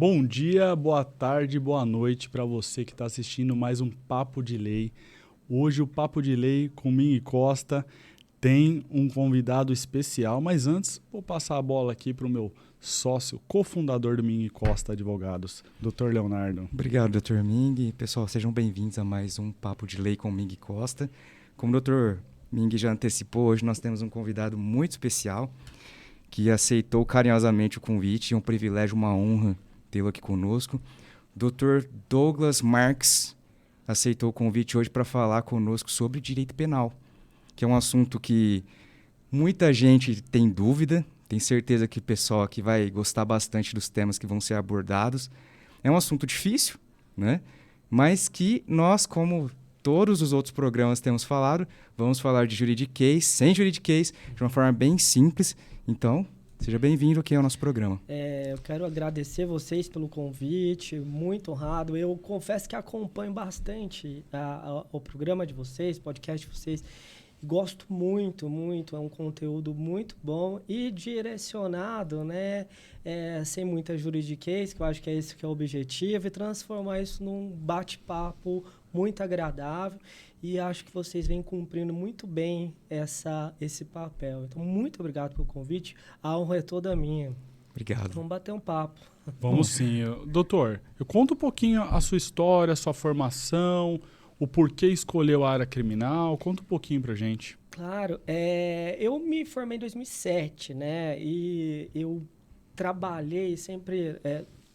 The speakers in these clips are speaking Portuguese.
Bom dia, boa tarde, boa noite para você que está assistindo mais um Papo de Lei. Hoje o Papo de Lei com Ming Costa tem um convidado especial, mas antes vou passar a bola aqui para o meu sócio, cofundador do Ming Costa Advogados, Dr. Leonardo. Obrigado, Dr. Ming. Pessoal, sejam bem-vindos a mais um Papo de Lei com Ming Costa. Como o Dr. Ming já antecipou, hoje nós temos um convidado muito especial que aceitou carinhosamente o convite. É um privilégio, uma honra tê-lo aqui conosco. Dr. Douglas Marques aceitou o convite hoje para falar conosco sobre direito penal, que é um assunto que muita gente tem dúvida. Tenho certeza que o pessoal aqui vai gostar bastante dos temas que vão ser abordados. É um assunto difícil, né? Mas que nós, como todos os outros programas temos falado, vamos falar de juridiquês, sem juridiquês, de uma forma bem simples. Então, seja bem-vindo aqui ao nosso programa. Eu quero agradecer vocês pelo convite, muito honrado. Eu confesso que acompanho bastante o programa de vocês, podcast de vocês. Gosto muito, é um conteúdo muito bom e direcionado, né? Sem muita juridiquês, que eu acho que é esse que é o objetivo, e transformar isso num bate-papo muito agradável. E acho que vocês vêm cumprindo muito bem esse papel. Então, muito obrigado pelo convite. A honra é toda minha. Obrigado. Vamos bater um papo. Vamos sim. Doutor, eu conto um pouquinho a sua história, a sua formação, o porquê escolheu a área criminal. Conta um pouquinho pra gente. Claro. Eu me formei em 2007, né? E eu trabalhei sempre...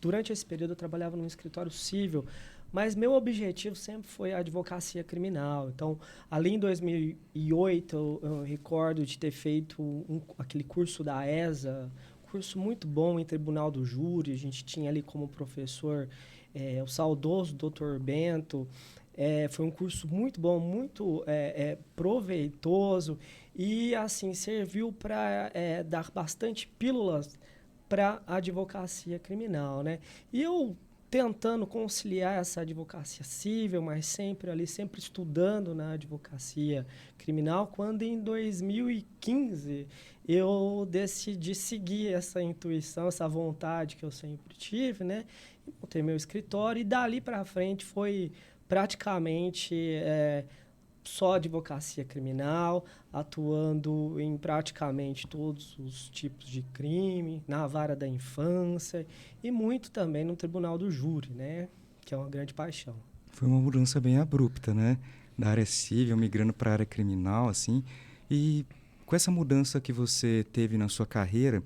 durante esse período eu trabalhava num escritório civil, mas meu objetivo sempre foi a advocacia criminal. Então, ali em 2008, eu recordo de ter feito aquele curso da ESA, curso muito bom em Tribunal do Júri. A gente tinha ali como professor o saudoso Dr. Bento. Foi um curso muito bom, muito proveitoso e, assim, serviu para dar bastante pílulas para a advocacia criminal, né? E eu tentando conciliar essa advocacia civil, mas sempre estudando na advocacia criminal, quando em 2015 eu decidi seguir essa intuição, essa vontade que eu sempre tive, né? E montei meu escritório e dali para frente foi praticamente só advocacia criminal, atuando em praticamente todos os tipos de crime, na vara da infância e muito também no Tribunal do Júri, né? Que é uma grande paixão. Foi uma mudança bem abrupta, né? Da área civil, migrando para a área criminal, assim. E com essa mudança que você teve na sua carreira,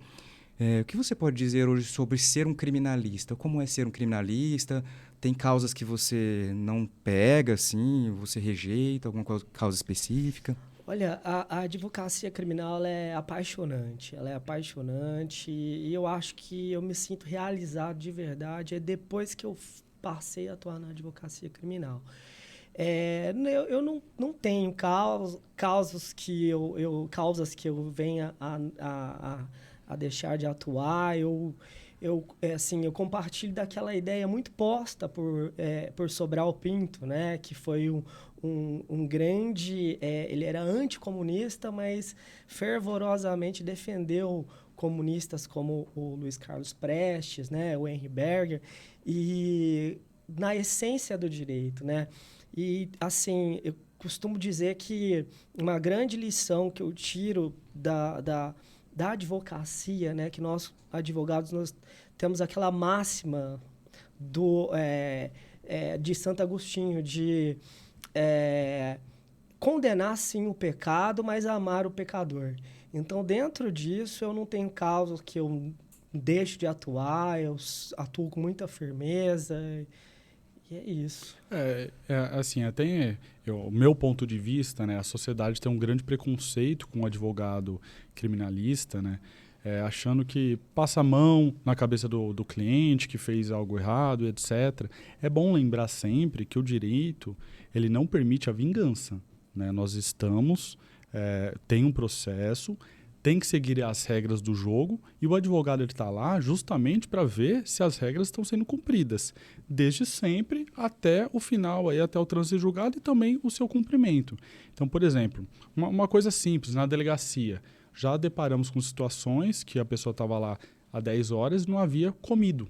o que você pode dizer hoje sobre ser um criminalista? Como é ser um criminalista? Tem causas que você não pega, assim, você rejeita, alguma causa específica? Olha, a advocacia criminal ela é apaixonante e eu acho que eu me sinto realizado de verdade depois que eu passei a atuar na advocacia criminal. Eu não tenho causas que eu venha a deixar de atuar. Eu compartilho daquela ideia muito posta por Sobral Pinto, né? Que foi um grande... ele era anticomunista, mas fervorosamente defendeu comunistas como o Luiz Carlos Prestes, né? O Henry Berger, e na essência do direito, né? E, assim, eu costumo dizer que uma grande lição que eu tiro da advocacia, né, que nós, advogados, nós temos aquela máxima de Santo Agostinho, de condenar, sim, o pecado, mas amar o pecador. Então, dentro disso, eu não tenho causas que eu deixo de atuar, eu atuo com muita firmeza, e é isso. Assim, até o meu ponto de vista, né, a sociedade tem um grande preconceito com o advogado criminalista, né, achando que passa a mão na cabeça do cliente que fez algo errado, etc. É bom lembrar sempre que o direito ele não permite a vingança, né? Nós tem um processo, tem que seguir as regras do jogo e o advogado está lá justamente para ver se as regras estão sendo cumpridas, desde sempre até o final, aí, até o trânsito julgado e também o seu cumprimento. Então, por exemplo, uma coisa simples, na delegacia, já deparamos com situações que a pessoa estava lá há 10 horas e não havia comido.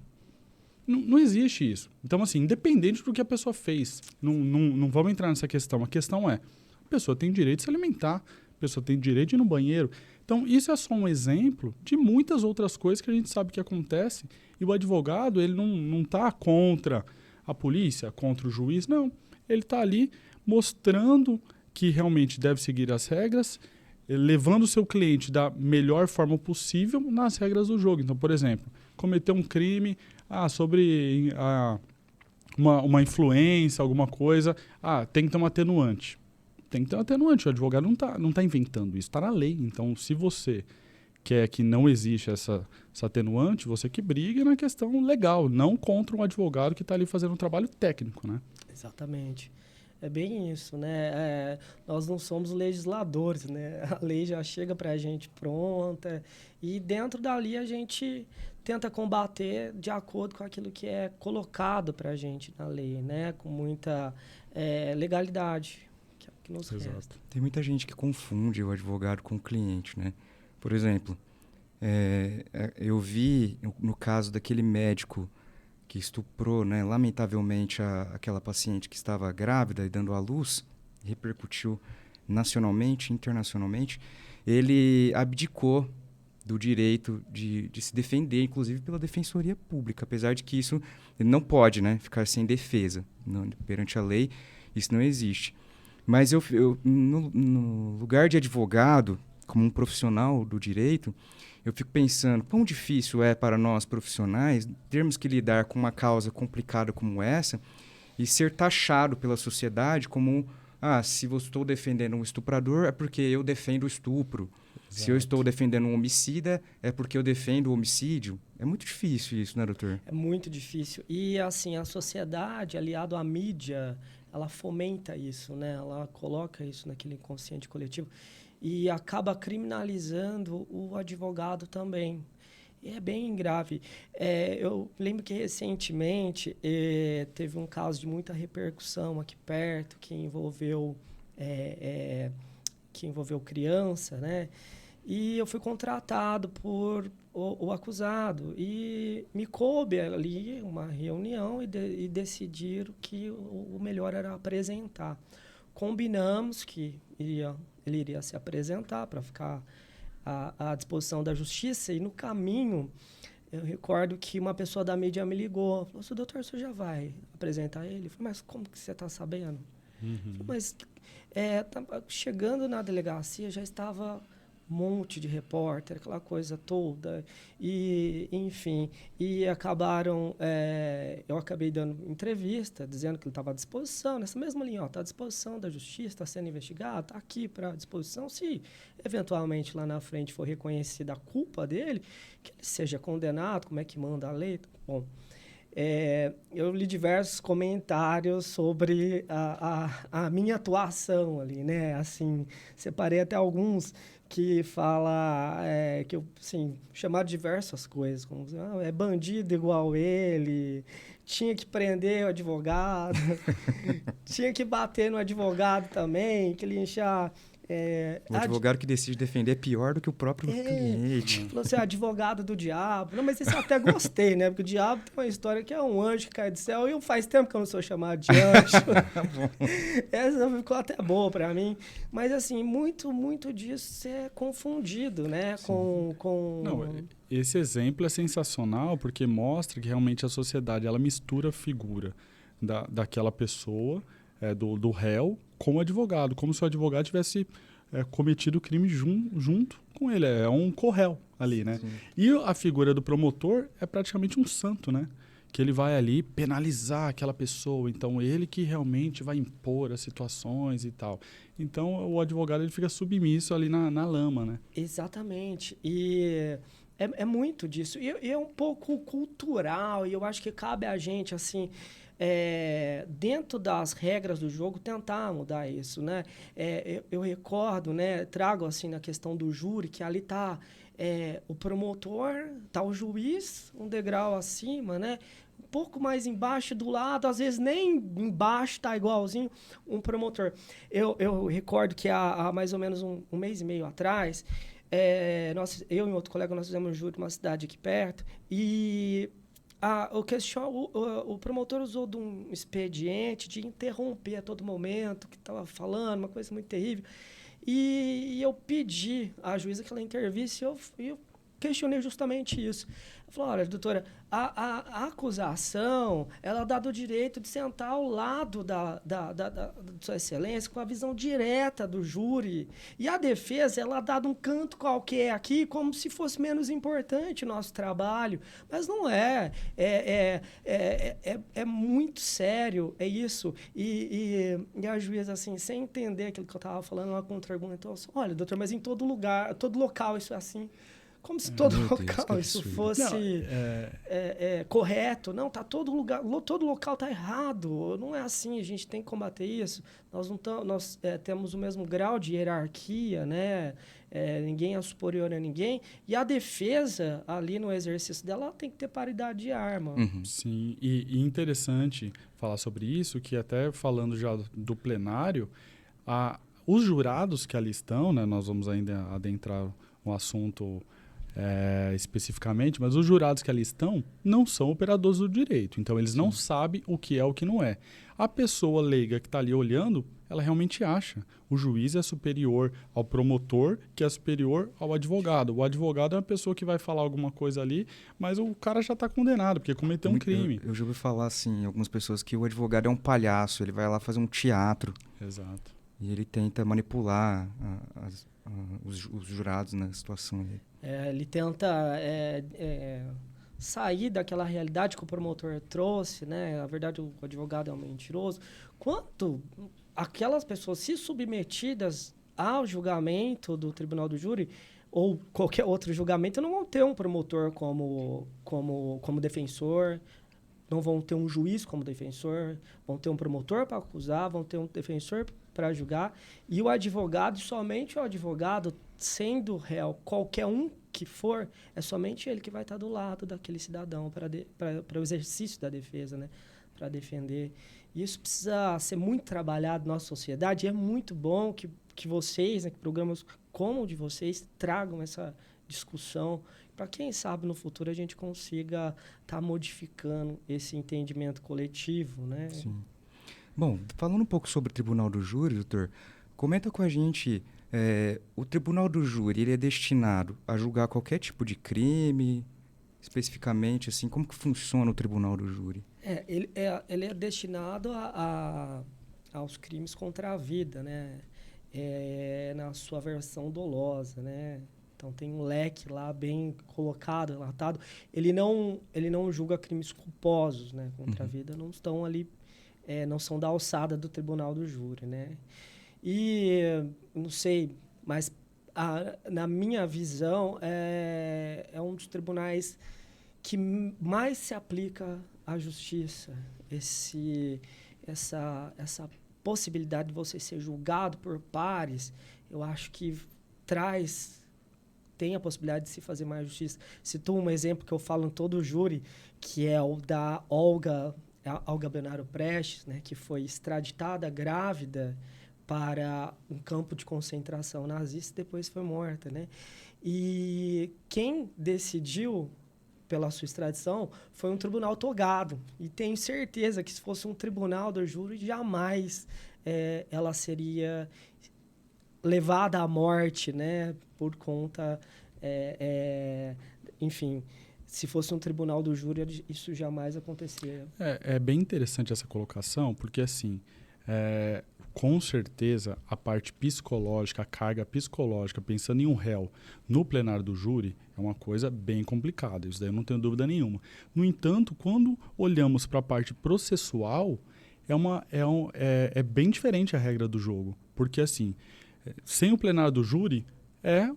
Não existe isso. Então, assim, independente do que a pessoa fez, não vamos entrar nessa questão. A questão é, a pessoa tem direito de se alimentar, a pessoa tem direito de ir no banheiro. Então, isso é só um exemplo de muitas outras coisas que a gente sabe que acontece. E o advogado, ele não está contra a polícia, contra o juiz, não. Ele está ali mostrando que realmente deve seguir as regras, levando o seu cliente da melhor forma possível nas regras do jogo. Então, por exemplo, cometeu um crime sobre uma influência, alguma coisa, tem que ter um atenuante. Tem que ter um atenuante. O advogado não tá inventando isso, está na lei. Então, se você quer que não exista essa atenuante, você que briga na questão legal, não contra um advogado que está ali fazendo um trabalho técnico, né? Exatamente. É bem isso, né? Nós não somos legisladores, né? A lei já chega para a gente pronta e dentro dali a gente tenta combater de acordo com aquilo que é colocado para a gente na lei, né? Com muita legalidade que nos resta. Tem muita gente que confunde o advogado com o cliente, né? Por exemplo, eu vi no caso daquele médico que estuprou, né, lamentavelmente, aquela paciente que estava grávida e dando à luz, repercutiu nacionalmente, internacionalmente, ele abdicou do direito de se defender, inclusive pela Defensoria Pública, apesar de que isso ele não pode, né, ficar sem defesa. Perante a lei, isso não existe. Mas no lugar de advogado, como um profissional do direito, eu fico pensando, quão difícil é para nós profissionais termos que lidar com uma causa complicada como essa e ser taxado pela sociedade como, se eu estou defendendo um estuprador é porque eu defendo o estupro. Exato. Se eu estou defendendo um homicida é porque eu defendo o homicídio. É muito difícil isso, né, doutor? É muito difícil. E, assim, a sociedade, aliado à mídia, ela fomenta isso, né? Ela coloca isso naquele inconsciente coletivo. E acaba criminalizando o advogado também. E é bem grave. Eu lembro que recentemente teve um caso de muita repercussão aqui perto que envolveu criança, né? E eu fui contratado por o acusado e me coube ali uma reunião e decidiram que o melhor era apresentar. Combinamos que ele iria se apresentar para ficar à disposição da justiça e no caminho eu recordo que uma pessoa da mídia me ligou, falou assim, doutor, você já vai apresentar ele? Eu falei, mas como que você está sabendo? Falei, mas chegando na delegacia já estava um monte de repórter, aquela coisa toda, e enfim, e acabaram, eu acabei dando entrevista, dizendo que ele estava à disposição, nessa mesma linha, está à disposição da justiça, está sendo investigado, está aqui para disposição, se eventualmente lá na frente for reconhecida a culpa dele, que ele seja condenado, como é que manda a lei, bom. Eu li diversos comentários sobre a minha atuação ali, né? Assim, separei até alguns que fala que eu, assim, chamaram diversas coisas, como é bandido igual ele, tinha que prender o advogado, tinha que bater no advogado também, que ele enchia... o advogado que decide defender é pior do que o próprio cliente. Falou assim, advogado do diabo. Não, mas esse eu até gostei, né? Porque o diabo tem uma história que é um anjo que cai do céu. E faz tempo que eu não sou chamado de anjo. Essa ficou até boa pra mim. Mas, assim, muito, muito disso é confundido, né? Não, esse exemplo é sensacional porque mostra que realmente a sociedade ela mistura a figura daquela pessoa, do réu, com o advogado, como se o advogado tivesse cometido o crime junto com ele. É um corréu ali, né? Sim. E a figura do promotor é praticamente um santo, né? Que ele vai ali penalizar aquela pessoa. Então, ele que realmente vai impor as situações e tal. Então, o advogado ele fica submisso ali na lama, né? Exatamente. E é muito disso. E é um pouco cultural. E eu acho que cabe a gente, assim... dentro das regras do jogo, tentar mudar isso, né? Eu recordo, né? Trago assim na questão do júri, que ali está o promotor, está o juiz, um degrau acima, né? Um pouco mais embaixo, do lado, às vezes nem embaixo está igualzinho um promotor. Eu recordo que há mais ou menos um mês e meio atrás, eu e outro colega, nós fizemos um júri numa cidade aqui perto, e o promotor usou de um expediente de interromper a todo momento, que estava falando, uma coisa muito terrível. E eu pedi à juíza que ela intervisse e eu questionei justamente isso. Ela falou, olha, doutora, a acusação, ela dá do direito de sentar ao lado da Sua Excelência com a visão direta do júri. E a defesa, ela dá de um canto qualquer aqui como se fosse menos importante o nosso trabalho. Mas não é. É muito sério, é isso. E a juíza, assim, sem entender aquilo que eu estava falando, ela contra-argumentou assim, olha, doutor, mas em todo lugar, todo local isso é assim. Como se todo local isso fosse correto. Não, tá todo local está errado. Não é assim, a gente tem que combater isso. Nós temos o mesmo grau de hierarquia, né? Ninguém é superior a ninguém. E a defesa, ali no exercício dela, ela tem que ter paridade de arma. Uhum. Sim, e interessante falar sobre isso, que até falando já do plenário, os jurados que ali estão, né? Nós vamos ainda adentrar um assunto especificamente, mas os jurados que ali estão não são operadores do direito, então eles não sabem o que é o que não é. A pessoa leiga que está ali olhando, ela realmente acha. O juiz é superior ao promotor, que é superior ao advogado. O advogado é uma pessoa que vai falar alguma coisa ali, mas o cara já está condenado, porque cometeu um crime. Eu já ouvi falar, assim, algumas pessoas, que o advogado é um palhaço, ele vai lá fazer um teatro. Exato. E ele tenta manipular os jurados na situação ali. Ele tenta sair daquela realidade que o promotor trouxe, né? Na verdade, o advogado é um mentiroso. Quanto aquelas pessoas se submetidas ao julgamento do tribunal do júri ou qualquer outro julgamento não vão ter um promotor como defensor, não vão ter um juiz como defensor, vão ter um promotor para acusar, vão ter um defensor para julgar, e o advogado, somente o advogado, sendo réu, qualquer um que for, é somente ele que vai estar do lado daquele cidadão para o exercício da defesa, né? Para defender. E isso precisa ser muito trabalhado na nossa sociedade, e é muito bom que vocês, né, que programas como o de vocês, tragam essa discussão, para quem sabe no futuro a gente consiga estar modificando esse entendimento coletivo, né? Sim. Bom, falando um pouco sobre o Tribunal do Júri, doutor, comenta com a gente, o Tribunal do Júri, ele é destinado a julgar qualquer tipo de crime, especificamente, assim, como que funciona o Tribunal do Júri? Ele é destinado aos crimes contra a vida, né? Na sua versão dolosa, né? Então tem um leque lá bem colocado, relatado. Ele não julga crimes culposos, né, contra a vida, não estão ali, não são da alçada do Tribunal do Júri, né? E não sei, mas na minha visão é um dos tribunais que mais se aplica à justiça. Essa possibilidade de você ser julgado por pares, eu acho que tem a possibilidade de se fazer mais justiça. Cito um exemplo que eu falo em todo o júri, que é o da Olga Benário Prestes, né, que foi extraditada grávida para um campo de concentração nazista e depois foi morta, né? E quem decidiu pela sua extradição foi um tribunal togado. E tenho certeza que se fosse um tribunal do júri, jamais ela seria levada à morte, né, por conta, enfim, se fosse um tribunal do júri, isso jamais aconteceria. É bem interessante essa colocação, porque, assim, com certeza, a parte psicológica, a carga psicológica, pensando em um réu no plenário do júri, é uma coisa bem complicada, isso daí eu não tenho dúvida nenhuma. No entanto, quando olhamos para a parte processual, é bem diferente a regra do jogo, porque, assim, sem o plenário do júri, é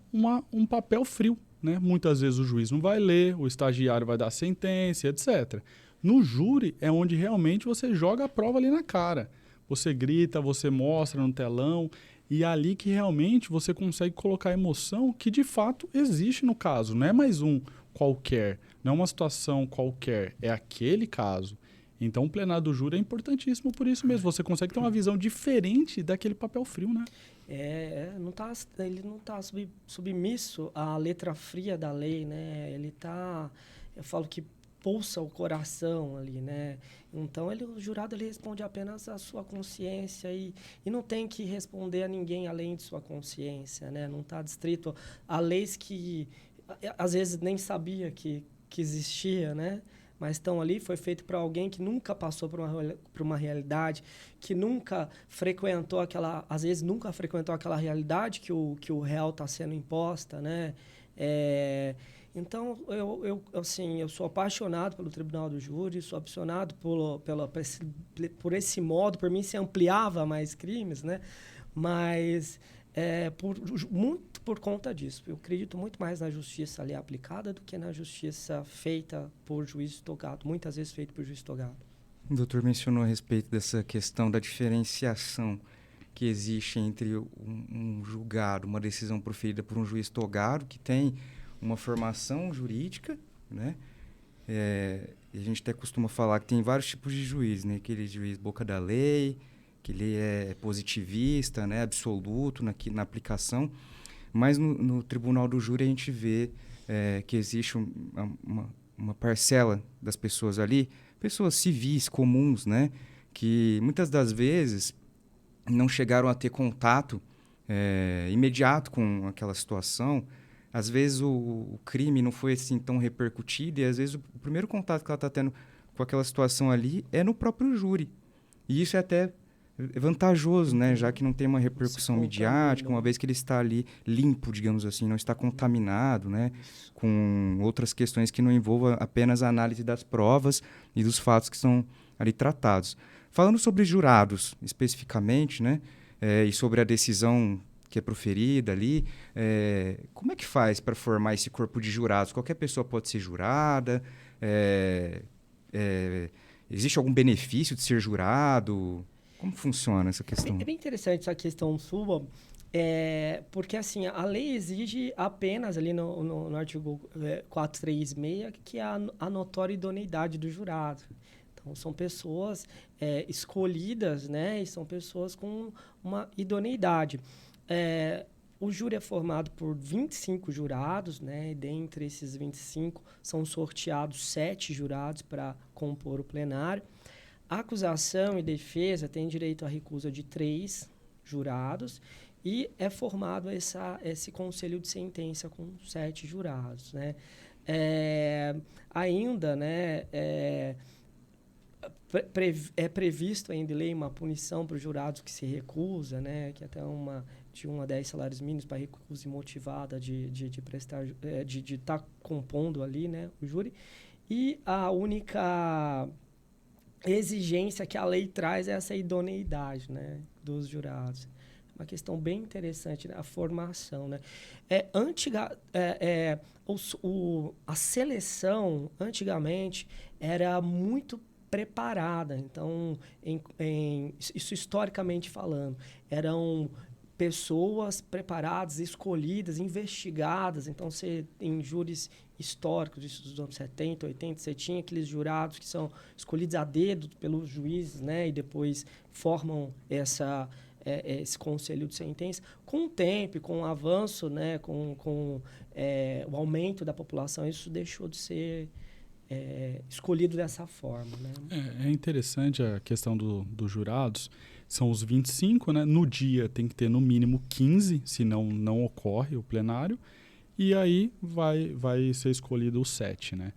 um papel frio, né? Muitas vezes o juiz não vai ler, o estagiário vai dar sentença, etc. No júri é onde realmente você joga a prova ali na cara. Você grita, você mostra no telão, e é ali que realmente você consegue colocar a emoção que de fato existe no caso. Não é mais um qualquer, não é uma situação qualquer, é aquele caso. Então, o plenário do júri é importantíssimo por isso mesmo. Você consegue ter uma visão diferente daquele papel frio, né? Ele não está submisso à letra fria da lei, né? Eu falo que pulsa o coração ali, né? Então, o jurado ele responde apenas à sua consciência e não tem que responder a ninguém além de sua consciência, né? Não está distrito a leis que, às vezes, nem sabia que existia, né? Mas estão ali, foi feito para alguém que nunca passou por uma realidade, que nunca frequentou aquela... Às vezes, nunca frequentou aquela realidade que o réu está sendo imposta, né? Então, eu sou apaixonado pelo Tribunal do Júri, sou apaixonado por esse modo. Por mim, se ampliava mais crimes, né? Mas... muito por conta disso. Eu acredito muito mais na justiça ali aplicada do que na justiça feita por juiz togado, muitas vezes feita por juiz togado. O doutor mencionou a respeito dessa questão da diferenciação que existe entre um julgado, uma decisão proferida por um juiz togado, que tem uma formação jurídica, né? E a gente até costuma falar que tem vários tipos de juiz, né? Aquele juiz boca da lei, que ele é positivista, né, absoluto na aplicação, mas no Tribunal do Júri a gente vê que existe uma parcela das pessoas ali, pessoas civis, comuns, né, que muitas das vezes não chegaram a ter contato imediato com aquela situação. Às vezes o crime não foi assim tão repercutido e às vezes o primeiro contato que ela está tendo com aquela situação ali é no próprio júri. E isso é até vantajoso, né? Já que não tem uma repercussão midiática, uma vez que ele está ali limpo, digamos assim, não está contaminado, né? Com outras questões que não envolvam apenas a análise das provas e dos fatos que são ali tratados. Falando sobre jurados, especificamente, né? E sobre a decisão que é proferida ali, como é que faz para formar esse corpo de jurados? Qualquer pessoa pode ser jurada? Existe algum benefício de ser jurado? Como funciona essa questão? É bem interessante essa questão sua, porque assim, a lei exige apenas ali no artigo 436 que é a notória idoneidade do jurado. Então, são pessoas escolhidas, né? E são pessoas com uma idoneidade. O júri é formado por 25 jurados, né? E dentre esses 25 são sorteados 7 jurados para compor o plenário. A acusação e defesa têm direito à recusa de 3 jurados e é formado esse conselho de sentença com 7 jurados, né? Ainda, né, é previsto ainda em lei uma punição para os jurados que se recusa, né, que até de 1 a 10 salários mínimos para recusa imotivada de estar compondo ali, né, o júri. E a única exigência que a lei traz é essa idoneidade, né, dos jurados. Uma questão bem interessante, né, a formação, né? A seleção, antigamente, era muito preparada. Então, isso historicamente falando, eram pessoas preparadas, escolhidas, investigadas. Então, você em júris históricos, isso dos anos 70, 80, você tinha aqueles jurados que são escolhidos a dedo pelos juízes, né? E depois formam esse conselho de sentença. Com o tempo, com o avanço, né? com o aumento da população, isso deixou de ser escolhido dessa forma, né? É interessante a questão dos jurados. São os 25, né? No dia tem que ter no mínimo 15, senão não ocorre o plenário. E aí vai ser escolhido os 7, né?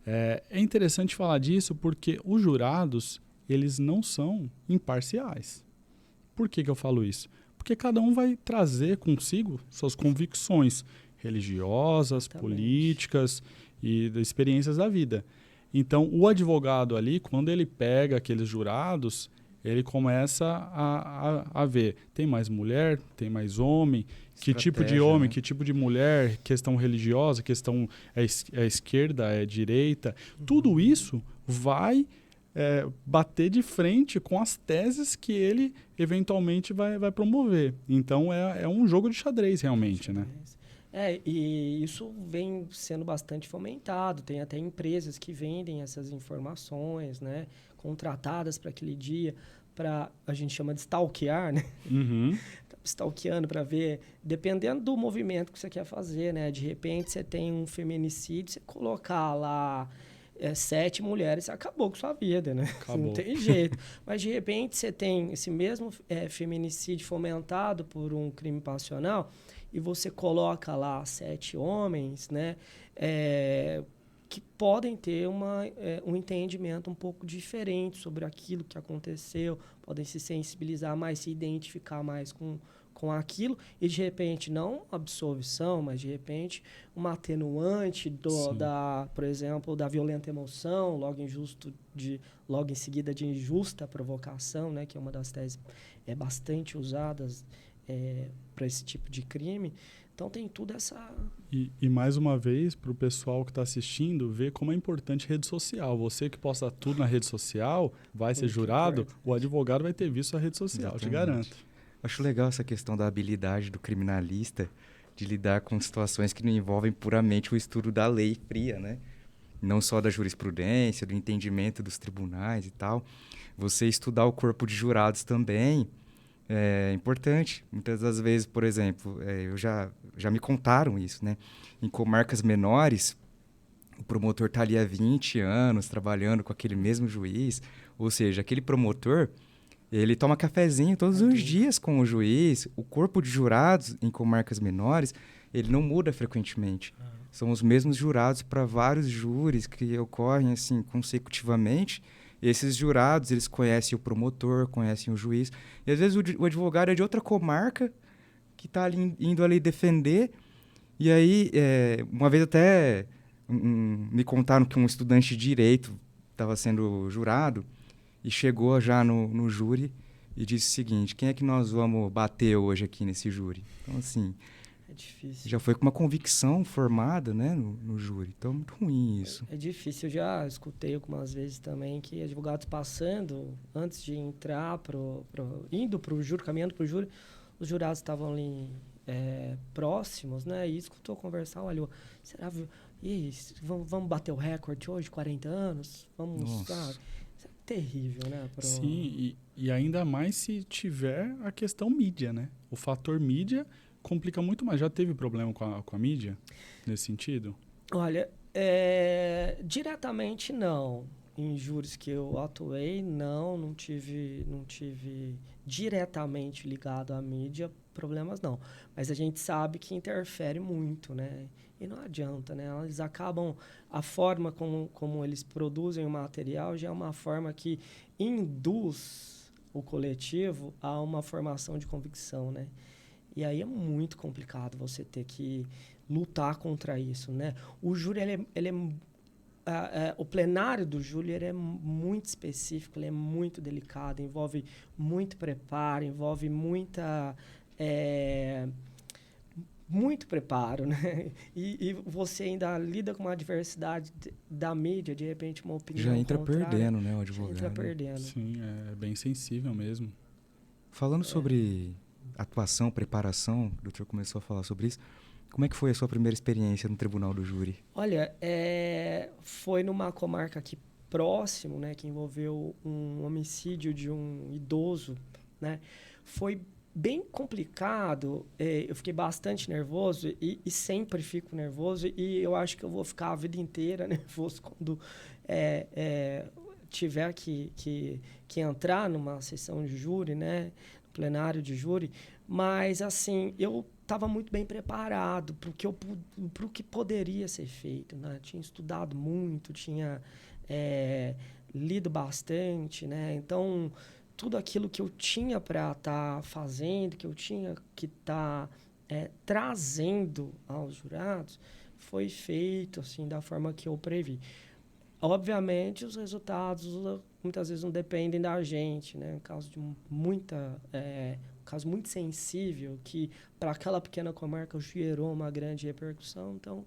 É interessante falar disso porque os jurados, eles não são imparciais. Por que eu falo isso? Porque cada um vai trazer consigo suas convicções religiosas, políticas e experiências da vida. Então, o advogado ali, quando ele pega aqueles jurados, ele começa a ver, tem mais mulher, tem mais homem, que tipo de homem, né? Que tipo de mulher, questão religiosa, questão é esquerda, é direita. Tudo isso vai bater de frente com as teses que ele eventualmente vai promover. Então, é um jogo de xadrez realmente, né? E isso vem sendo bastante fomentado. Tem até empresas que vendem essas informações, né? Contratadas para aquele dia, a gente chama de stalkear, né? Uhum. Stalkeando para ver, dependendo do movimento que você quer fazer, né? De repente, você tem um feminicídio, você colocar lá 7 mulheres, acabou com sua vida, né? Acabou. Não tem jeito. Mas, de repente, você tem esse mesmo feminicídio fomentado por um crime passional e você coloca lá 7 homens, né? Que podem ter um entendimento um pouco diferente sobre aquilo que aconteceu, podem se sensibilizar mais, se identificar mais com aquilo, e de repente, não absolvição, mas de repente uma atenuante por exemplo, da violenta emoção, logo em seguida de injusta provocação, né, que é uma das teses bastante usadas para esse tipo de crime. Então tem tudo essa... E mais uma vez, para o pessoal que está assistindo, ver como é importante rede social. Você que posta tudo na rede social, vai ser jurado, o advogado vai ter visto a rede social, te garanto. Acho legal essa questão da habilidade do criminalista de lidar com situações que não envolvem puramente o estudo da lei fria, né? Não só da jurisprudência, do entendimento dos tribunais e tal. Você estudar o corpo de jurados também é importante. Muitas das vezes, por exemplo, já me contaram isso, né? Em comarcas menores, o promotor está ali há 20 anos trabalhando com aquele mesmo juiz. Ou seja, aquele promotor, ele toma cafezinho todos os dias com o juiz. O corpo de jurados em comarcas menores, ele não muda frequentemente. São os mesmos jurados para vários júris que ocorrem assim consecutivamente. Esses jurados, eles conhecem o promotor, conhecem o juiz. E às vezes o advogado é de outra comarca que está indo ali defender. E aí, uma vez até me contaram que um estudante de direito estava sendo jurado e chegou já no júri e disse o seguinte: quem é que nós vamos bater hoje aqui nesse júri? Então, assim, é difícil. Já foi com uma convicção formada, né, no júri. Então, é muito ruim isso. É difícil. Eu já escutei algumas vezes também que advogados passando, antes de entrar, indo para o júri, caminhando para o júri, os jurados estavam ali próximos, né? E escutou conversar, olha, será... vamos bater o recorde hoje, 40 anos? Vamos... Isso é terrível, né? Sim, e ainda mais se tiver a questão mídia, né? O fator mídia complica muito mais. Já teve problema com a mídia nesse sentido? Olha, diretamente não. Em júris que eu atuei, não tive diretamente ligado à mídia, problemas não. Mas a gente sabe que interfere muito, né? E não adianta, né? Eles acabam... A forma como eles produzem o material já é uma forma que induz o coletivo a uma formação de convicção, né? E aí é muito complicado você ter que lutar contra isso, né? O júri, o plenário do júri ele é muito específico, ele é muito delicado, envolve muito preparo, envolve muito preparo, né? E você ainda lida com uma diversidade da mídia, de repente uma opinião já entra contrária, perdendo, né, o advogado? Já entra perdendo. Sim, é bem sensível mesmo. Falando sobre atuação, preparação, o doutor começou a falar sobre isso. Como é que foi a sua primeira experiência no tribunal do júri? Olha, foi numa comarca aqui próximo, né, que envolveu um homicídio de um idoso, né? Foi bem complicado, eu fiquei bastante nervoso e sempre fico nervoso e eu acho que eu vou ficar a vida inteira nervoso quando tiver que entrar numa sessão de júri, né, plenário de júri, mas assim, eu estava muito bem preparado para o que poderia ser feito, né? Tinha estudado muito, tinha lido bastante, né? Então, tudo aquilo que eu tinha para estar fazendo, que eu tinha que estar trazendo aos jurados, foi feito assim da forma que eu previ. Obviamente, os resultados muitas vezes não dependem da gente, né? Caso de caso muito sensível, que para aquela pequena comarca gerou uma grande repercussão. Então,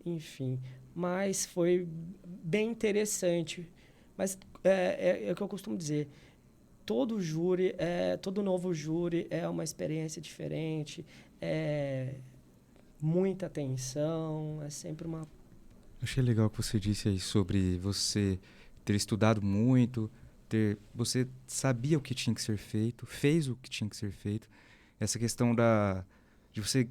enfim. Mas foi bem interessante. Mas é o que eu costumo dizer. Todo júri, todo novo júri é uma experiência diferente. Muita atenção, é sempre uma... Achei legal que você disse aí sobre você ter estudado muito, você sabia o que tinha que ser feito, fez o que tinha que ser feito. Essa questão de você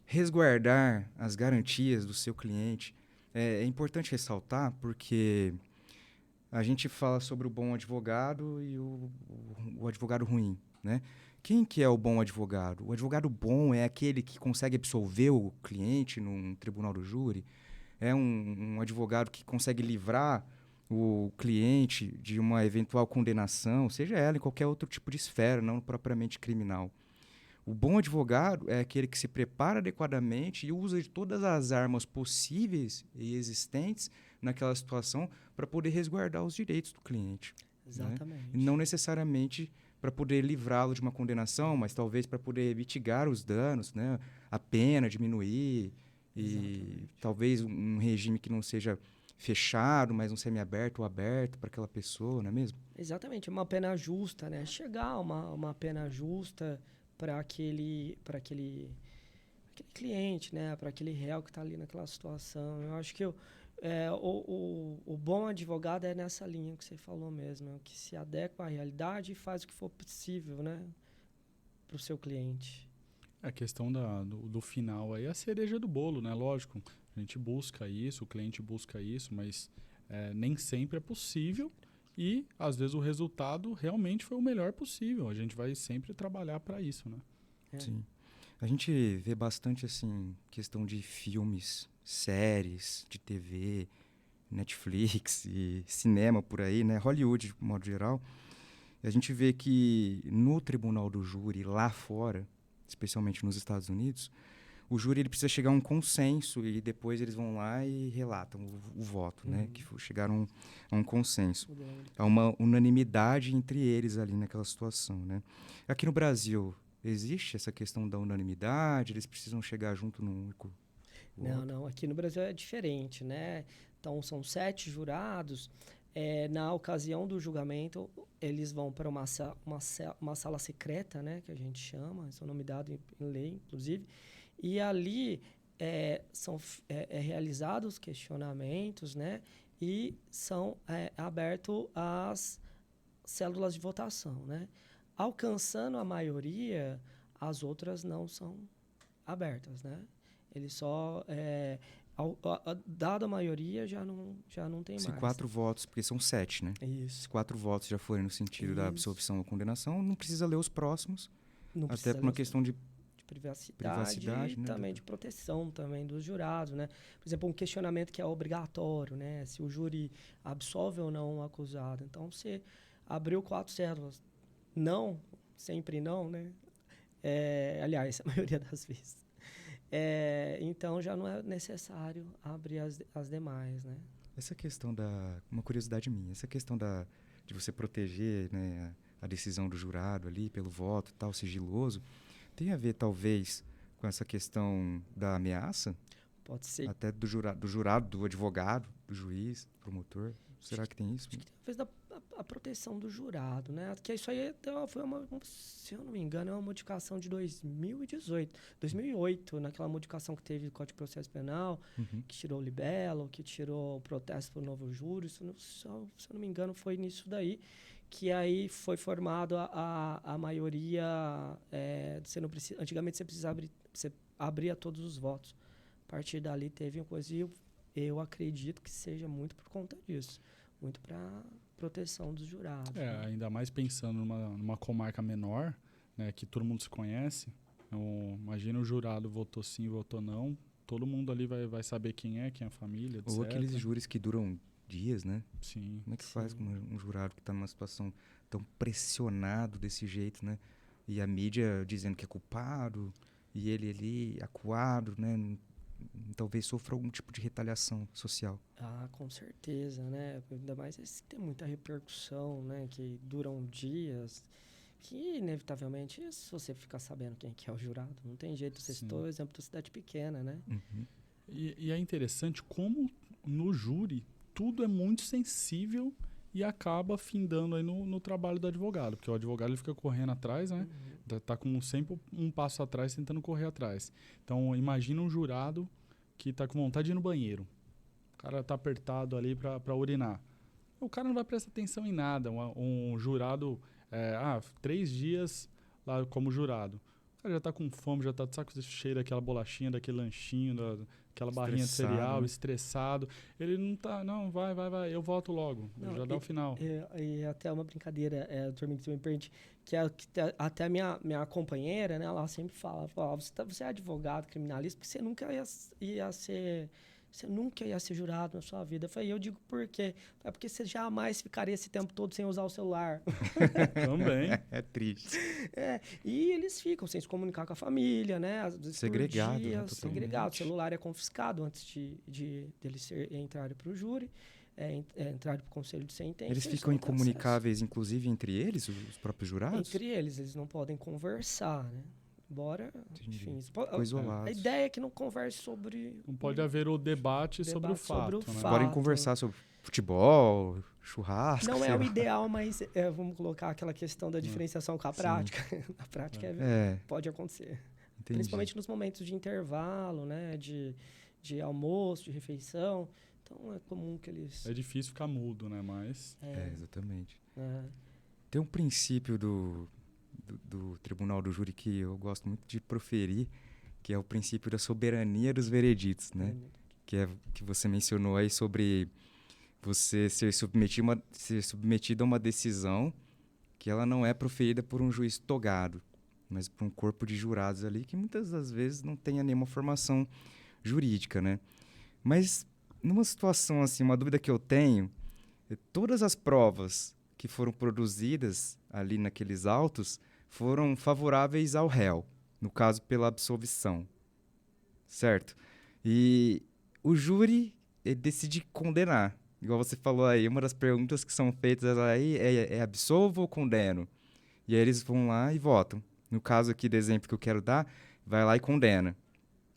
resguardar as garantias do seu cliente, É importante ressaltar porque a gente fala sobre o bom advogado e o advogado ruim, né? Quem que é o bom advogado? O advogado bom é aquele que consegue absolver o cliente num tribunal do júri? É um advogado que consegue livrar o cliente de uma eventual condenação, seja ela em qualquer outro tipo de esfera, não propriamente criminal. O bom advogado é aquele que se prepara adequadamente e usa de todas as armas possíveis e existentes naquela situação para poder resguardar os direitos do cliente. Exatamente. Né? E não necessariamente para poder livrá-lo de uma condenação, mas talvez para poder mitigar os danos, né? A pena diminuir e talvez um regime que não seja fechado, mas um semiaberto ou aberto para aquela pessoa, não é mesmo? Exatamente, uma pena justa, né? Chegar a uma pena justa para aquele cliente, né? Para aquele réu que está ali naquela situação. Eu acho que o bom advogado é nessa linha que você falou mesmo, é o que se adequa à realidade e faz o que for possível, né? Para o seu cliente. A questão do final aí é a cereja do bolo, né? Lógico, a gente busca isso, o cliente busca isso, mas nem sempre é possível e, às vezes, o resultado realmente foi o melhor possível. A gente vai sempre trabalhar para isso, né? Sim. A gente vê bastante, assim, questão de filmes, séries, de TV, Netflix e cinema por aí, né? Hollywood, de modo geral. E a gente vê que no tribunal do júri, lá fora, especialmente nos Estados Unidos, o júri ele precisa chegar a um consenso e depois eles vão lá e relatam o voto, né? Que chegaram a um consenso. Há uma unanimidade entre eles ali naquela situação, né? Aqui no Brasil, existe essa questão da unanimidade? Eles precisam chegar junto num único voto? Não. Aqui no Brasil é diferente, né? Então, são 7 jurados. Na ocasião do julgamento, eles vão para uma sala secreta, né? Que a gente chama, esse é o nome dado em lei, inclusive. E ali são realizados questionamentos, né? E são abertos as células de votação, né? Alcançando a maioria, as outras não são abertas, né? Ele só dada a maioria já não tem Se mais. 4 votos, porque são 7, né? Isso. Se 4 votos já forem no sentido da absolvição ou condenação, não precisa ler os próximos, Não até precisa por uma questão de privacidade, né? e também de proteção também dos jurados, né? Por exemplo, um questionamento que é obrigatório, né? Se o júri absolve ou não o acusado. Então, você abriu 4 células, não, sempre não, né? Aliás, a maioria das vezes. Então, já não é necessário abrir as demais, né? Essa questão uma curiosidade minha, essa questão de você proteger, né, a decisão do jurado ali pelo voto e tal, sigiloso, tem a ver talvez com essa questão da ameaça? Pode ser. Até do jurado, do advogado, do juiz, do promotor. Será que tem isso? Acho que tem a ver a proteção do jurado, né? Que isso aí foi se eu não me engano, é uma modificação de 2008, naquela modificação que teve do Código de Processo Penal, que tirou o libelo, que tirou o protesto por novo júri. Se eu não me engano, foi nisso daí que aí foi formado a maioria. Antigamente você abria todos os votos. A partir dali teve uma coisa e eu acredito que seja muito por conta disso. Muito para proteção dos jurados. Né? Ainda mais pensando numa comarca menor, né, que todo mundo se conhece. Imagina o jurado votou sim, votou não. Todo mundo ali vai saber quem é a família, etc. Ou aqueles júris que duram dias, né? Sim. Como é que faz com um jurado que está numa situação tão pressionado desse jeito, né? E a mídia dizendo que é culpado, e ele ali acuado, né? Talvez sofra algum tipo de retaliação social. Ah, com certeza, né? Ainda mais esse que tem muita repercussão, né? Que duram dias, que inevitavelmente, se você ficar sabendo quem é o jurado, não tem jeito. Você citou o exemplo da cidade pequena, né? E é interessante como no júri tudo é muito sensível e acaba findando aí no trabalho do advogado, porque o advogado ele fica correndo atrás, né? Tá com sempre um passo atrás tentando correr atrás. Então, imagina um jurado que tá com vontade de ir no banheiro. O cara tá apertado ali para urinar. O cara não vai prestar atenção em nada. Um jurado, 3 dias lá como jurado. cara já tá com fome, já tá de saco cheio daquela bolachinha, daquele lanchinho, daquela barrinha de Estressado, cereal, né? estressado. Ele não tá, não, vai, eu volto logo. Não, Já dá o final. E até uma brincadeira, doutor Mink, se me permite, até a minha companheira, né, ela sempre fala, ó, você é advogado criminalista, porque você nunca ia ser... Você nunca ia ser jurado na sua vida. Eu digo por quê? É porque você jamais ficaria esse tempo todo sem usar o celular. Também. É triste. E eles ficam sem se comunicar com a família, né? Às vezes Segregado, por dia, né? segregado. O Totalmente. celular é confiscado antes deles entrarem para o júri, entrarem para o conselho de sentença. Eles não ficam têm incomunicáveis, inclusive, entre eles, os próprios acesso. jurados? Entre eles não podem conversar, né? Embora, enfim... Ficam isolados. A ideia é que não converse sobre... Não pode haver o debate sobre o fato. Né? Podem conversar sobre futebol, churrasco, Não sei é o lá. ideal, mas vamos colocar aquela questão da diferenciação com a prática. Na prática pode acontecer. Entendi. Principalmente nos momentos de intervalo, né? De almoço, de refeição. Então é comum que eles... É difícil ficar mudo, né? Mas... exatamente. Tem um princípio do Tribunal do Júri que eu gosto muito de proferir, que é o princípio da soberania dos vereditos, né? Que você mencionou aí sobre você ser submetido a uma decisão que ela não é proferida por um juiz togado, mas por um corpo de jurados ali que muitas das vezes não tenha nenhuma formação jurídica, né? Mas numa situação assim, uma dúvida que eu tenho, todas as provas que foram produzidas ali naqueles autos foram favoráveis ao réu, no caso pela absolvição, certo? E o júri decide condenar. Igual você falou aí, uma das perguntas que são feitas aí é absolvo ou condeno? E aí eles vão lá e votam. No caso aqui do exemplo que eu quero dar, vai lá e condena.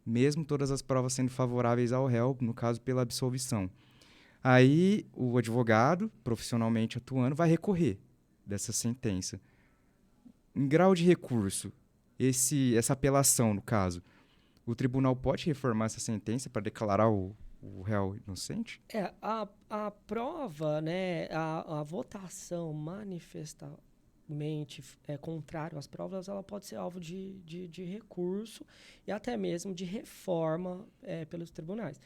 Mesmo todas as provas sendo favoráveis ao réu, no caso pela absolvição. Aí o advogado, profissionalmente atuando, vai recorrer dessa sentença. Em grau de recurso, essa apelação, no caso, o tribunal pode reformar essa sentença para declarar o réu inocente? A prova, né, a votação manifestamente contrário às provas, ela pode ser alvo de recurso e até mesmo de reforma pelos tribunais.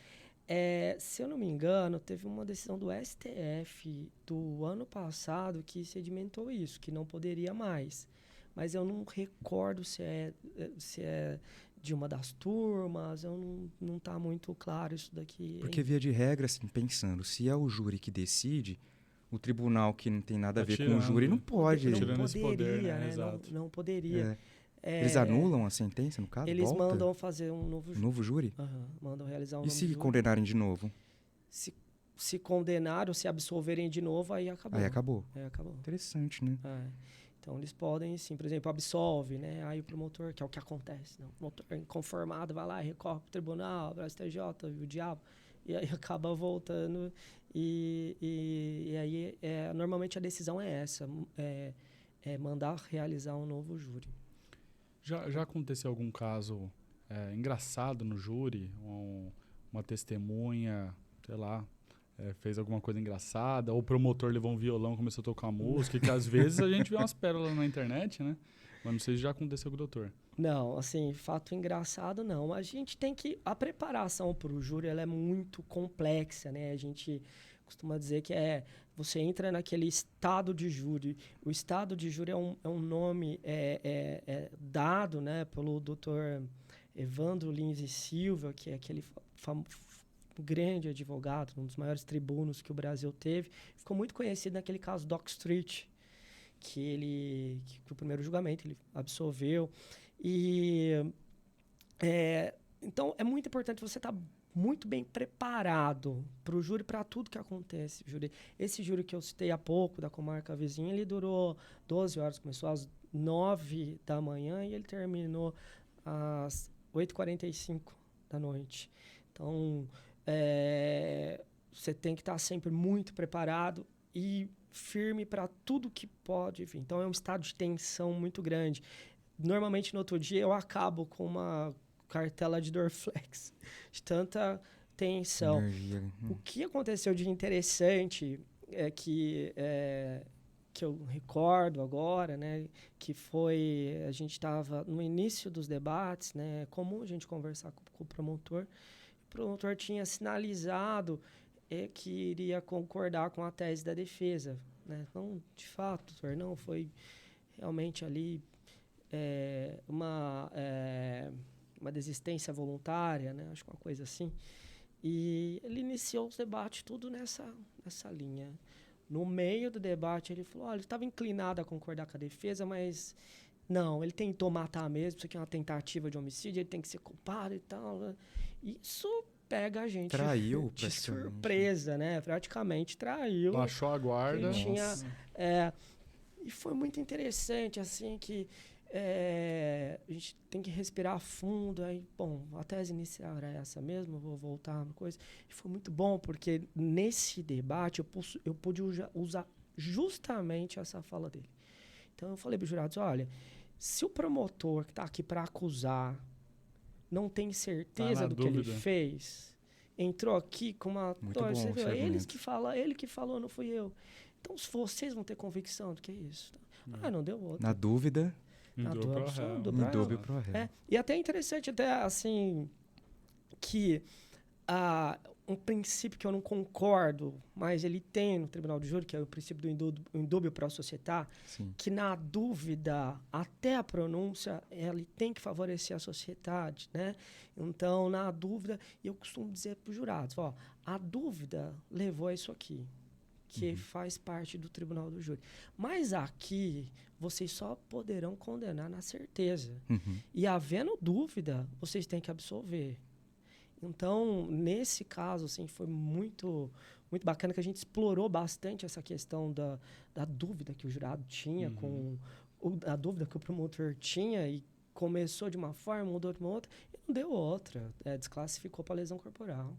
Se eu não me engano, teve uma decisão do STF do ano passado que sedimentou isso, que não poderia mais. Mas eu não recordo se é de uma das turmas, não está muito claro isso daqui. Porque, via de regra, assim, pensando, se é o júri que decide, o tribunal que não tem nada a ver com o júri não pode. Não tirando esse poderia, poder, né? né? Exato. Não poderia. Eles anulam a sentença, no caso? Eles volta? mandam fazer um novo júri. Novo júri? Mandam realizar um E novo se júri. condenarem de novo? Se condenarem ou se absolverem de novo, aí acabou. Aí acabou. Acabou. Interessante, né? Então, eles podem, sim, por exemplo, absolve, né? Aí o promotor, que é o que acontece, né? O promotor inconformado vai lá e recorre para o tribunal, para o STJ, o diabo, e aí acaba voltando. E aí, normalmente, a decisão é essa, mandar realizar um novo júri. Já aconteceu algum caso engraçado no júri? Uma testemunha, sei lá, fez alguma coisa engraçada? Ou o promotor levou um violão e começou a tocar música? Que às vezes a gente vê umas pérolas na internet, né? Mas não sei se já aconteceu com o doutor. Não, assim, fato engraçado não. A gente tem que... A preparação para o júri, ela é muito complexa, né? A gente costuma dizer que você entra naquele estado de júri. O estado de júri é um nome dado, né, pelo doutor Evandro Lins e Silva, que é aquele grande advogado, um dos maiores tribunos que o Brasil teve. Ficou muito conhecido naquele caso Dock Street, que o primeiro julgamento ele absolveu. Então, é muito importante você estar muito bem preparado para o júri, para tudo que acontece. Esse júri que eu citei há pouco, da comarca vizinha, ele durou 12 horas, começou às 9 da manhã e ele terminou às 8h45 da noite. Então, você tem que estar sempre muito preparado e firme para tudo que pode vir. Então, é um estado de tensão muito grande. Normalmente, no outro dia, eu acabo com uma cartela de Dorflex, de tanta tensão. O que aconteceu de interessante é que que eu recordo agora, né, que foi, a gente estava no início dos debates, né, é comum a gente conversar com o promotor tinha sinalizado que iria concordar com a tese da defesa, né? Não, de fato, não foi realmente ali uma desistência voluntária, né? Acho que uma coisa assim. E ele iniciou os debates tudo nessa linha. No meio do debate, ele falou, olha, ele estava inclinado a concordar com a defesa, mas não, ele tentou matar mesmo, isso aqui é uma tentativa de homicídio, ele tem que ser culpado e tal. Né? Isso pega a gente traiu de surpresa, né? Praticamente traiu. Baixou a guarda. E foi muito interessante, assim, que a gente tem que respirar fundo. Aí, bom, a tese inicial era essa mesmo, vou voltar uma coisa. E foi muito bom, porque nesse debate eu pude usar justamente essa fala dele. Então eu falei para os jurados, olha, se o promotor que está aqui para acusar não tem certeza do dúvida. que ele fez, entrou aqui com uma... Ele que falou, não fui eu. Então, se vocês vão ter convicção do que é isso. Não deu outra. Na dúvida... Indúbio pro réu. E até interessante, assim, que um princípio que eu não concordo, mas ele tem no Tribunal de Júri, que é o princípio do indúbio pro societá, que na dúvida, até a pronúncia, ele tem que favorecer a sociedade, né? Então, na dúvida, eu costumo dizer para os jurados, a dúvida levou a isso aqui, que faz parte do Tribunal do Júri. Mas aqui, vocês só poderão condenar na certeza. E havendo dúvida, vocês têm que absolver. Então, nesse caso, assim, foi muito, muito bacana que a gente explorou bastante essa questão da dúvida que o jurado tinha, a dúvida que o promotor tinha, e começou de uma forma, mudou de uma outra, e não deu outra. Desclassificou para lesão corporal.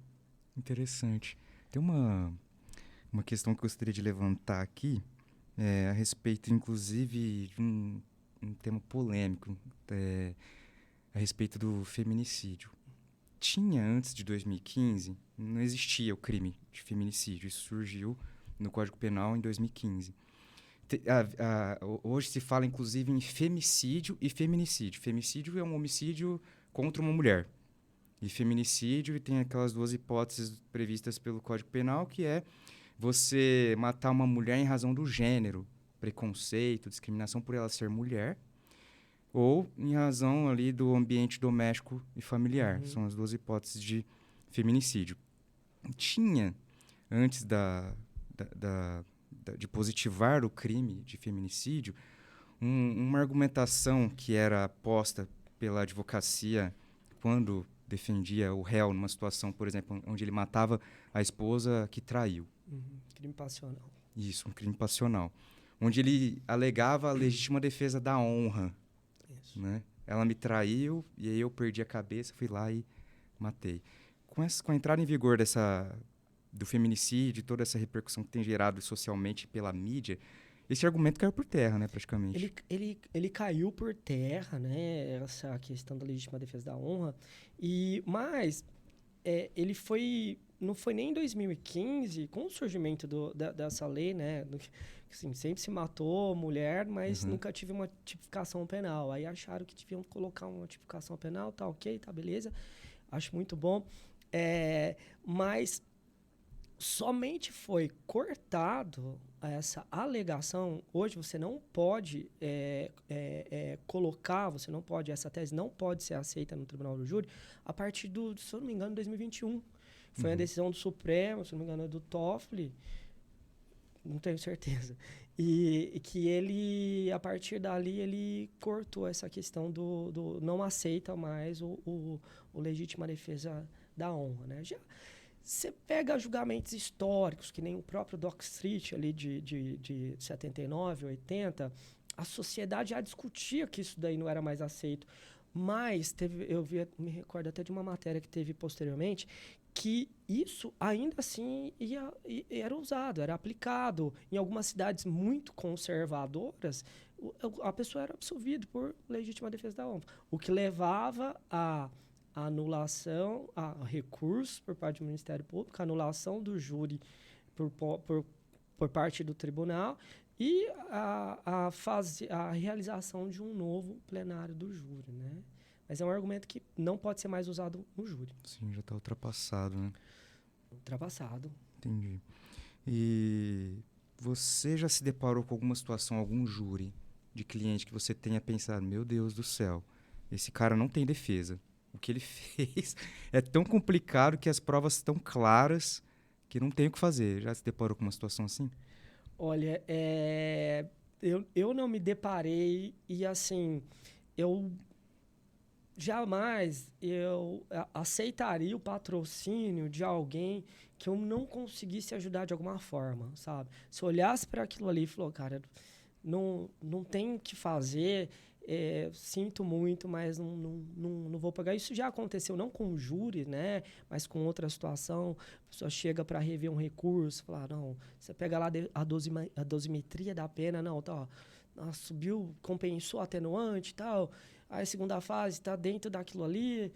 Interessante. Tem uma questão que eu gostaria de levantar aqui, a respeito, inclusive, de um tema polêmico, a respeito do feminicídio. Tinha, antes de 2015, não existia o crime de feminicídio. Isso surgiu no Código Penal em 2015. Hoje se fala, inclusive, em femicídio e feminicídio. Femicídio é um homicídio contra uma mulher. E feminicídio tem aquelas duas hipóteses previstas pelo Código Penal, que é você matar uma mulher em razão do gênero, preconceito, discriminação por ela ser mulher, ou em razão ali do ambiente doméstico e familiar. São as duas hipóteses de feminicídio. Tinha, antes de positivar o crime de feminicídio, uma argumentação que era posta pela advocacia quando defendia o réu numa situação, por exemplo, onde ele matava a esposa que traiu. Crime passional. Isso, um crime passional. Onde ele alegava a legítima defesa da honra. Isso. Né? Ela me traiu e aí eu perdi a cabeça, fui lá e matei. Com a entrada em vigor do feminicídio, toda essa repercussão que tem gerado socialmente pela mídia, esse argumento caiu por terra, né, praticamente. Ele caiu por terra, né, essa questão da legítima defesa da honra, mas ele não foi nem em 2015, com o surgimento dessa lei, né, assim, sempre se matou mulher, mas nunca tive uma tipificação penal. Aí acharam que deviam colocar uma tipificação penal, tá ok, tá beleza, acho muito bom. Mas somente foi cortado essa alegação. Hoje você não pode colocar, essa tese não pode ser aceita no Tribunal do Júri a partir se eu não me engano, 2021. Foi a decisão do Supremo, se eu não me engano, do Toffoli, não tenho certeza. E que ele, a partir dali, ele cortou essa questão do não aceita mais o legítima defesa da honra, né? Já você pega julgamentos históricos, que nem o próprio Dock Street ali de 79, 80, a sociedade já discutia que isso daí não era mais aceito. Mas me recordo até de uma matéria que teve posteriormente, que isso ainda assim era usado, era aplicado. Em algumas cidades muito conservadoras, a pessoa era absolvida por legítima defesa da honra, o que levava a anulação, a recurso por parte do Ministério Público, a anulação do júri por parte do tribunal, e a realização de um novo plenário do júri, né? Mas é um argumento que não pode ser mais usado no júri. Sim, já está ultrapassado, né? Ultrapassado. Entendi. E você já se deparou com alguma situação, algum júri de cliente que você tenha pensado, meu Deus do céu, esse cara não tem defesa. O que ele fez é tão complicado que as provas estão claras que não tem o que fazer. Já se deparou com uma situação assim? Olha, eu não me deparei e, assim, eu jamais aceitaria o patrocínio de alguém que eu não conseguisse ajudar de alguma forma, sabe? Se eu olhasse para aquilo ali e falou, cara, não tem o que fazer, sinto muito, mas não vou pagar. Isso já aconteceu, não com o júri, né? Mas com outra situação. A pessoa chega para rever um recurso, fala, não, você pega lá a dosimetria da pena, não, tá, ó, subiu, compensou atenuante e tal. Aí a segunda fase está dentro daquilo ali.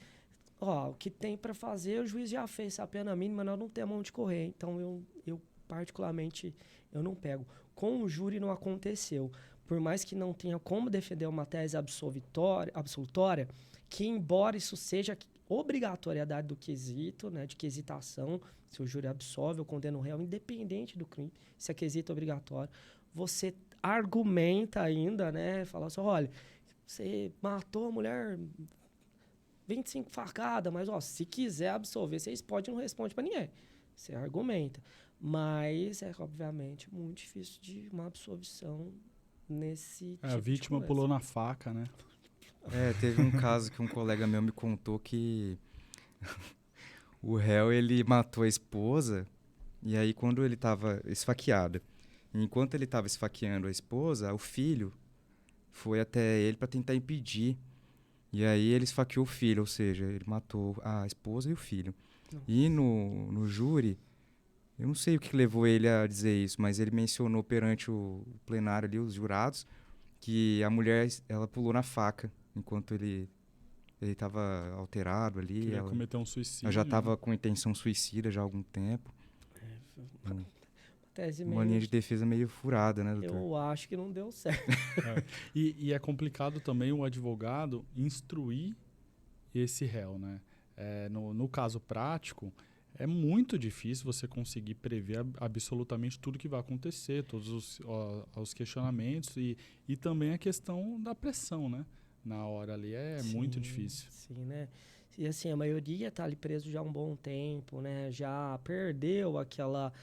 Ó, o que tem para fazer, o juiz já fez. A pena mínima, nós não temos onde correr. Então, eu particularmente, eu não pego. Com o júri não aconteceu. Por mais que não tenha como defender uma tese absolutória, que embora isso seja obrigatoriedade do quesito, né, de quesitação, se o júri absolve ou condena o réu, independente do crime, se é quesito obrigatório, você argumenta ainda, né, fala assim, olha, você matou a mulher 25 facadas, mas ó, se quiser absolver, vocês podem não responde para ninguém. Você argumenta. Mas é, obviamente, muito difícil de uma absolvição nesse tipo A vítima de pulou na faca, né? Teve um caso que um colega meu me contou que o réu, ele matou a esposa e aí quando ele estava esfaqueado, enquanto ele estava esfaqueando a esposa, o filho foi até ele para tentar impedir. E aí ele esfaqueou o filho, ou seja, ele matou a esposa e o filho. Nossa. E no júri, eu não sei o que levou ele a dizer isso, mas ele mencionou perante o plenário ali, os jurados, que a mulher, ela pulou na faca enquanto ele estava alterado ali. Queria Ela cometer um suicídio. já estava com intenção suicida já há algum tempo. Uma tese Uma linha de defesa meio furada, né, doutor? Eu acho que não deu certo. E é complicado também o advogado instruir esse réu, né? No caso prático, é muito difícil você conseguir prever absolutamente tudo que vai acontecer, todos os questionamentos e também a questão da pressão, né? Na hora ali Sim, muito difícil. Sim, né? E assim, a maioria está ali preso já há um bom tempo, né? Já perdeu aquela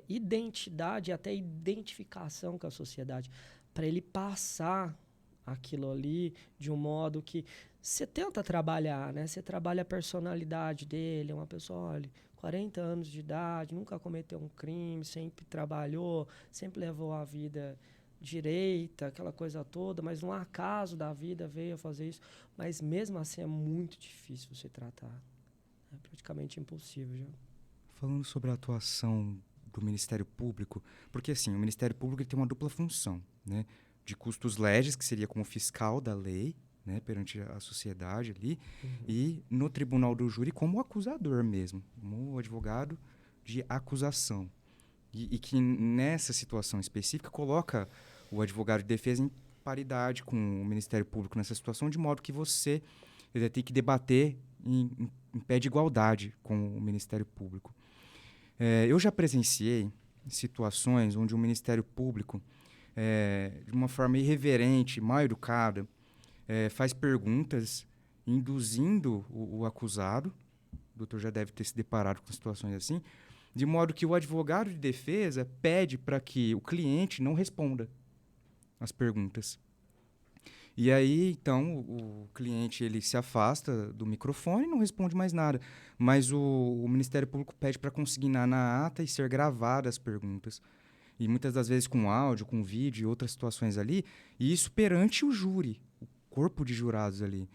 identidade, até identificação com a sociedade. Para ele passar aquilo ali de um modo que você tenta trabalhar, né? Você trabalha a personalidade dele, é uma pessoa, olha, 40 anos de idade, nunca cometeu um crime, sempre trabalhou, sempre levou a vida direita, aquela coisa toda, mas um acaso da vida veio a fazer isso. Mas mesmo assim é muito difícil você tratar. É praticamente impossível já. Falando sobre a atuação do Ministério Público, porque assim, o Ministério Público ele tem uma dupla função, né? De custos legis, que seria como fiscal da lei, né, perante a sociedade ali, e no tribunal do júri como acusador mesmo, como advogado de acusação. E que nessa situação específica coloca o advogado de defesa em paridade com o Ministério Público nessa situação, de modo que você vai ter que debater em pé de igualdade com o Ministério Público. Eu já presenciei situações onde o Ministério Público, de uma forma irreverente, mal educada, faz perguntas induzindo o acusado, o doutor já deve ter se deparado com situações assim, de modo que o advogado de defesa pede para que o cliente não responda as perguntas. E aí, então, o cliente ele se afasta do microfone e não responde mais nada. Mas o Ministério Público pede para consignar na ata e ser gravadas as perguntas. E muitas das vezes com áudio, com vídeo e outras situações ali. E isso perante o júri, o corpo de jurados ali.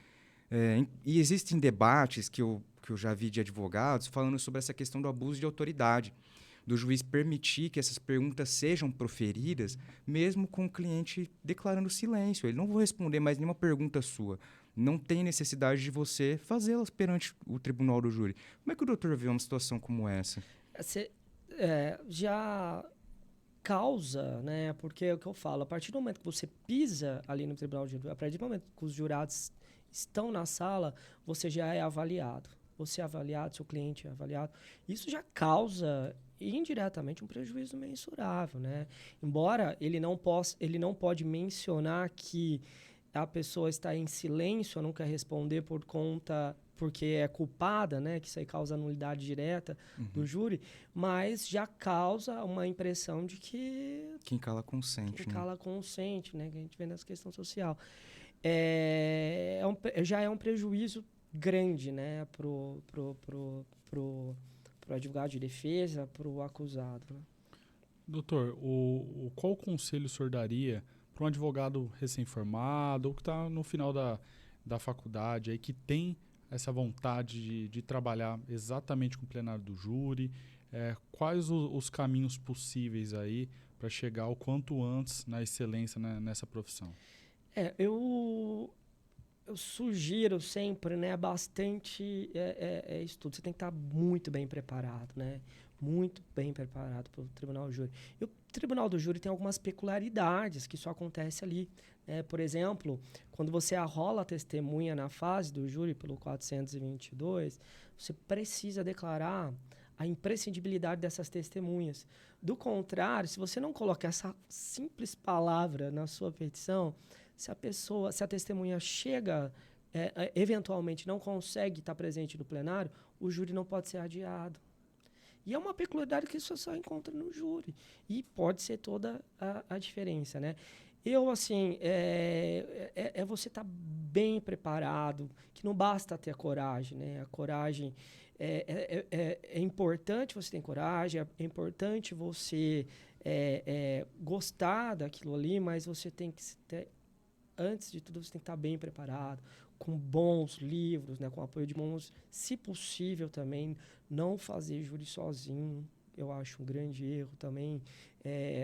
E existem debates que eu já vi de advogados falando sobre essa questão do abuso de autoridade, do juiz permitir que essas perguntas sejam proferidas, mesmo com o cliente declarando silêncio. Ele não vai responder mais nenhuma pergunta sua. Não tem necessidade de você fazê-las perante o tribunal do júri. Como é que o doutor vê uma situação como essa? causa, né? Porque é o que eu falo, a partir do momento que você pisa ali no tribunal de júri, a partir do momento que os jurados estão na sala, você já é avaliado. Você é avaliado, seu cliente é avaliado. Isso já causa indiretamente um prejuízo mensurável, né? Embora ele não pode mencionar que a pessoa está em silêncio, não quer responder porque é culpada, né? Que isso aí causa nulidade direta do júri, mas já causa uma impressão de que Quem cala consente, quem né? cala consente, né? Que a gente vê nessa questão social. Já é um prejuízo grande, né? Pro advogado de defesa, pro acusado, né? Doutor, qual conselho o senhor daria para um advogado recém-formado ou que está no final da faculdade aí, que tem essa vontade de trabalhar exatamente com o plenário do júri? Quais os caminhos possíveis aí para chegar o quanto antes na excelência nessa profissão? Eu sugiro sempre, né, bastante estudo. Você tem que estar muito bem preparado, né? Muito bem preparado para o tribunal do júri. E o tribunal do júri tem algumas peculiaridades que só acontece ali. Por exemplo, quando você arrola a testemunha na fase do júri pelo 422, você precisa declarar a imprescindibilidade dessas testemunhas. Do contrário, se você não colocar essa simples palavra na sua petição, se a testemunha chega, eventualmente não consegue estar presente no plenário, o júri não pode ser adiado. E é uma peculiaridade que você só encontra no júri. E pode ser toda a diferença, né? Você estar bem preparado, que não basta ter a coragem, né? A coragem é importante você ter coragem, é importante você gostar daquilo ali, mas você tem que ter, antes de tudo, você tem que estar bem preparado, com bons livros, né, com apoio de bons, se possível também, não fazer júri sozinho, eu acho um grande erro também,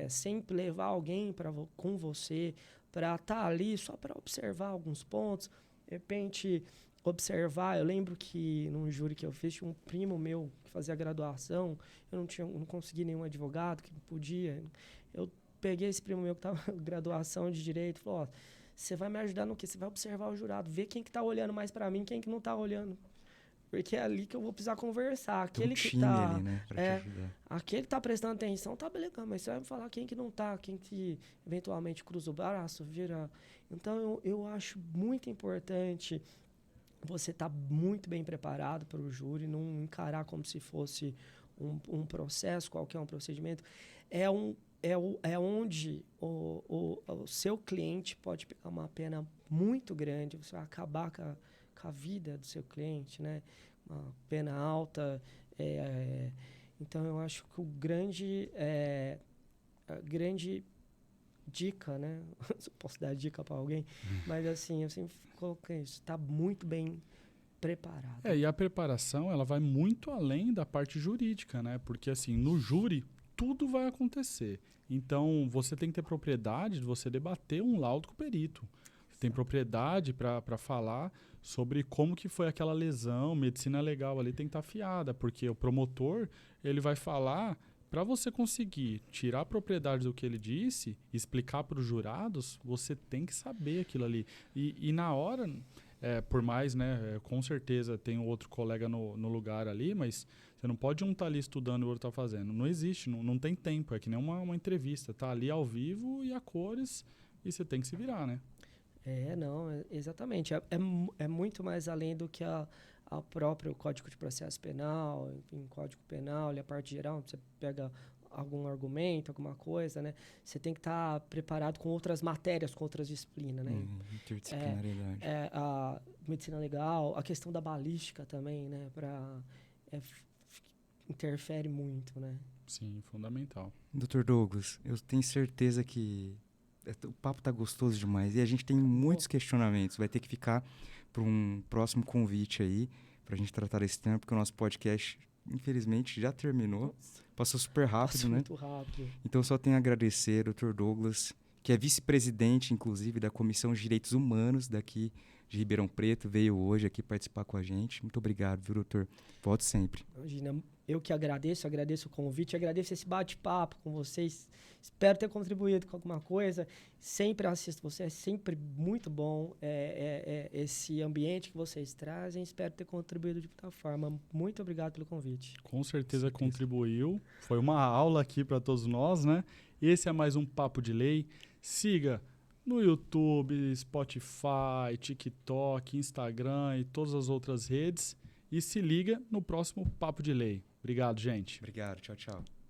sempre levar alguém com você para estar ali só para observar alguns pontos, de repente observar. Eu lembro que num júri que eu fiz, tinha um primo meu que fazia graduação, eu não consegui nenhum advogado que podia, eu peguei esse primo meu que estava em graduação de direito e falou, ó, você vai me ajudar no quê? Você vai observar o jurado, ver quem que tá olhando mais para mim, quem que não tá olhando. Porque é ali que eu vou precisar conversar. Aquele Tem um que time tá, ali, né, pra te ajudar. aquele que tá prestando atenção, tá beleza, mas você vai me falar quem que não tá, quem que eventualmente cruza o braço, vira. Então, eu acho muito importante você estar muito bem preparado para o júri, não encarar como se fosse um processo, qualquer um procedimento. É onde o seu cliente pode pegar uma pena muito grande, você vai acabar com a vida do seu cliente, né? Uma pena alta. Então, eu acho que a grande dica, né? Se eu posso dar dica para alguém, mas assim, eu sempre coloquei isso, está muito bem preparado. E a preparação, ela vai muito além da parte jurídica, né? Porque assim, no júri, tudo vai acontecer. Então, você tem que ter propriedade de você debater um laudo com o perito. Tem propriedade para falar sobre como que foi aquela lesão, medicina legal ali tem que estar afiada, porque o promotor, ele vai falar, para você conseguir tirar a propriedade do que ele disse, explicar para os jurados, você tem que saber aquilo ali. E na hora, por mais, né, com certeza tem outro colega no lugar ali, mas você não pode um estar ali estudando e o outro estar fazendo. Não existe, não tem tempo, é que nem uma entrevista, tá ali ao vivo e a cores, e você tem que se virar, né? Exatamente. É muito mais além do que a próprio Código de Processo Penal, enfim, Código Penal, ali a parte geral, você pega algum argumento, alguma coisa, né? Você tem que estar preparado com outras matérias, com outras disciplinas, né? Interdisciplinaridade. A medicina legal, a questão da balística também, né? Interfere muito, né? Sim, fundamental. Dr. Douglas, eu tenho certeza que o papo tá gostoso demais e a gente tem muitos questionamentos. Vai ter que ficar para um próximo convite aí, para a gente tratar desse tema, porque o nosso podcast, infelizmente, já terminou. Nossa. Passou super rápido, Passou né? muito rápido. Então, só tenho a agradecer, Dr. Douglas, que é vice-presidente, inclusive, da Comissão de Direitos Humanos daqui de Ribeirão Preto, veio hoje aqui participar com a gente. Muito obrigado, viu, doutor? Volte sempre. Imagina, eu que agradeço o convite, agradeço esse bate-papo com vocês. Espero ter contribuído com alguma coisa. Sempre assisto vocês, é sempre muito bom esse ambiente que vocês trazem. Espero ter contribuído de muita forma. Muito obrigado pelo convite. Com certeza contribuiu. Foi uma aula aqui para todos nós, né? Esse é mais um Papo de Lei. Siga no YouTube, Spotify, TikTok, Instagram e todas as outras redes. E se liga no próximo Papo de Lei. Obrigado, gente. Obrigado. Tchau, tchau.